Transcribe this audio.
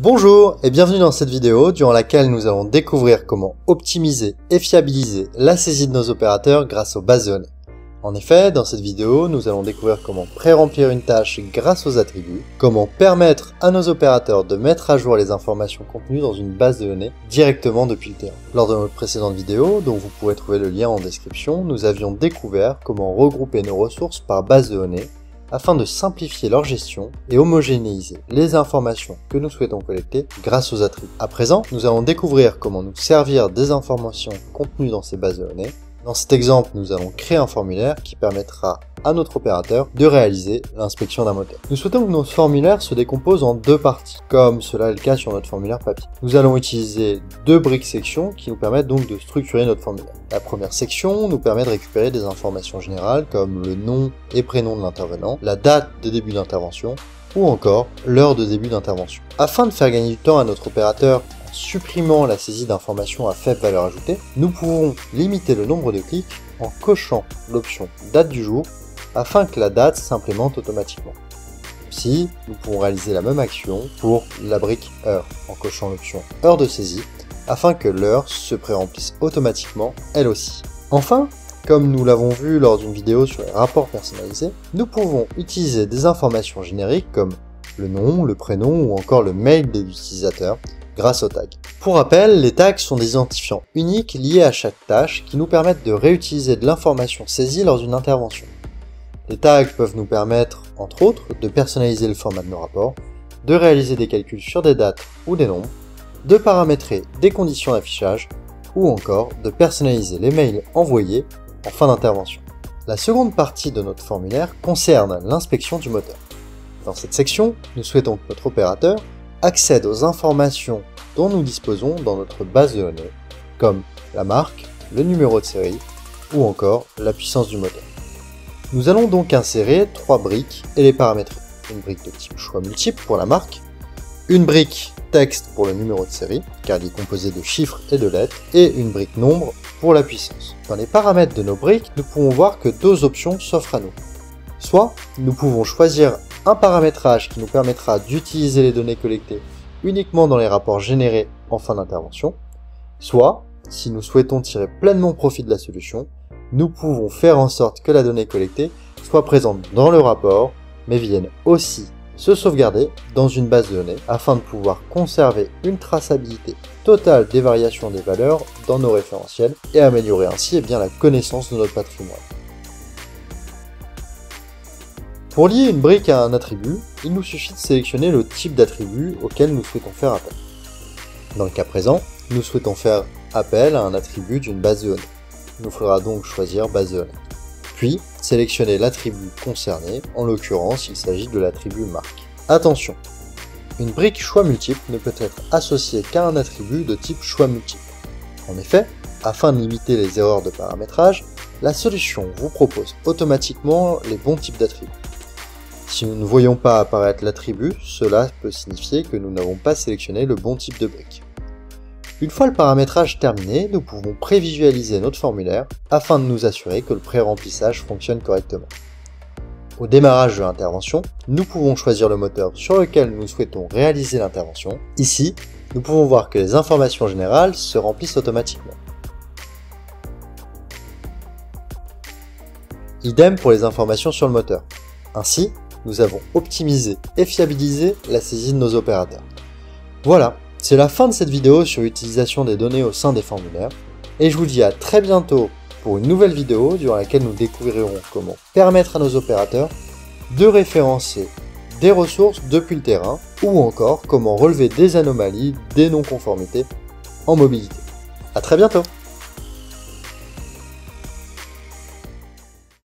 Bonjour et bienvenue dans cette vidéo durant laquelle nous allons découvrir comment optimiser et fiabiliser la saisie de nos opérateurs grâce aux bases de données. En effet, dans cette vidéo, nous allons découvrir comment pré-remplir une tâche grâce aux attributs, comment permettre à nos opérateurs de mettre à jour les informations contenues dans une base de données directement depuis le terrain. Lors de notre précédente vidéo, dont vous pourrez trouver le lien en description, nous avions découvert comment regrouper nos ressources par base de données afin de simplifier leur gestion et homogénéiser les informations que nous souhaitons collecter grâce aux attributs. À présent, nous allons découvrir comment nous servir des informations contenues dans ces bases de données. Dans cet exemple, nous allons créer un formulaire qui permettra à notre opérateur de réaliser l'inspection d'un moteur. Nous souhaitons que notre formulaire se décompose en deux parties, comme cela est le cas sur notre formulaire papier. Nous allons utiliser deux briques sections qui nous permettent donc de structurer notre formulaire. La première section nous permet de récupérer des informations générales comme le nom et prénom de l'intervenant, la date de début d'intervention ou encore l'heure de début d'intervention. Afin de faire gagner du temps à notre opérateur en supprimant la saisie d'informations à faible valeur ajoutée, nous pouvons limiter le nombre de clics en cochant l'option date du jour afin que la date s'implémente automatiquement. Aussi, nous pouvons réaliser la même action pour la brique heure en cochant l'option heure de saisie afin que l'heure se pré-remplisse automatiquement elle aussi. Enfin, comme nous l'avons vu lors d'une vidéo sur les rapports personnalisés, nous pouvons utiliser des informations génériques comme le nom, le prénom ou encore le mail de l'utilisateur grâce aux tags. Pour rappel, les tags sont des identifiants uniques liés à chaque tâche qui nous permettent de réutiliser de l'information saisie lors d'une intervention. Les tags peuvent nous permettre, entre autres, de personnaliser le format de nos rapports, de réaliser des calculs sur des dates ou des nombres, de paramétrer des conditions d'affichage ou encore de personnaliser les mails envoyés en fin d'intervention. La seconde partie de notre formulaire concerne l'inspection du moteur. Dans cette section, nous souhaitons que notre opérateur accède aux informations dont nous disposons dans notre base de données, comme la marque, le numéro de série ou encore la puissance du moteur. Nous allons donc insérer trois briques et les paramétrer. Une brique de type choix multiple pour la marque, une brique texte pour le numéro de série, car il est composé de chiffres et de lettres, et une brique nombre pour la puissance. Dans les paramètres de nos briques, nous pouvons voir que deux options s'offrent à nous. Soit nous pouvons choisir un paramétrage qui nous permettra d'utiliser les données collectées uniquement dans les rapports générés en fin d'intervention, soit, si nous souhaitons tirer pleinement profit de la solution, nous pouvons faire en sorte que la donnée collectée soit présente dans le rapport, mais vienne aussi se sauvegarder dans une base de données afin de pouvoir conserver une traçabilité totale des variations des valeurs dans nos référentiels et améliorer ainsi la connaissance de notre patrimoine. Pour lier une brique à un attribut, il nous suffit de sélectionner le type d'attribut auquel nous souhaitons faire appel. Dans le cas présent, nous souhaitons faire appel à un attribut d'une base de données. Il nous faudra donc choisir base de données. Puis, sélectionner l'attribut concerné, en l'occurrence il s'agit de l'attribut marque. Attention, une brique choix multiple ne peut être associée qu'à un attribut de type choix multiple. En effet, afin de limiter les erreurs de paramétrage, la solution vous propose automatiquement les bons types d'attributs. Si nous ne voyons pas apparaître l'attribut, cela peut signifier que nous n'avons pas sélectionné le bon type de brique. Une fois le paramétrage terminé, nous pouvons prévisualiser notre formulaire afin de nous assurer que le pré-remplissage fonctionne correctement. Au démarrage de l'intervention, nous pouvons choisir le moteur sur lequel nous souhaitons réaliser l'intervention. Ici, nous pouvons voir que les informations générales se remplissent automatiquement. Idem pour les informations sur le moteur. Ainsi, nous avons optimisé et fiabilisé la saisie de nos opérateurs. Voilà, c'est la fin de cette vidéo sur l'utilisation des données au sein des formulaires, et je vous dis à très bientôt pour une nouvelle vidéo durant laquelle nous découvrirons comment permettre à nos opérateurs de référencer des ressources depuis le terrain, ou encore comment relever des anomalies, des non-conformités en mobilité. À très bientôt!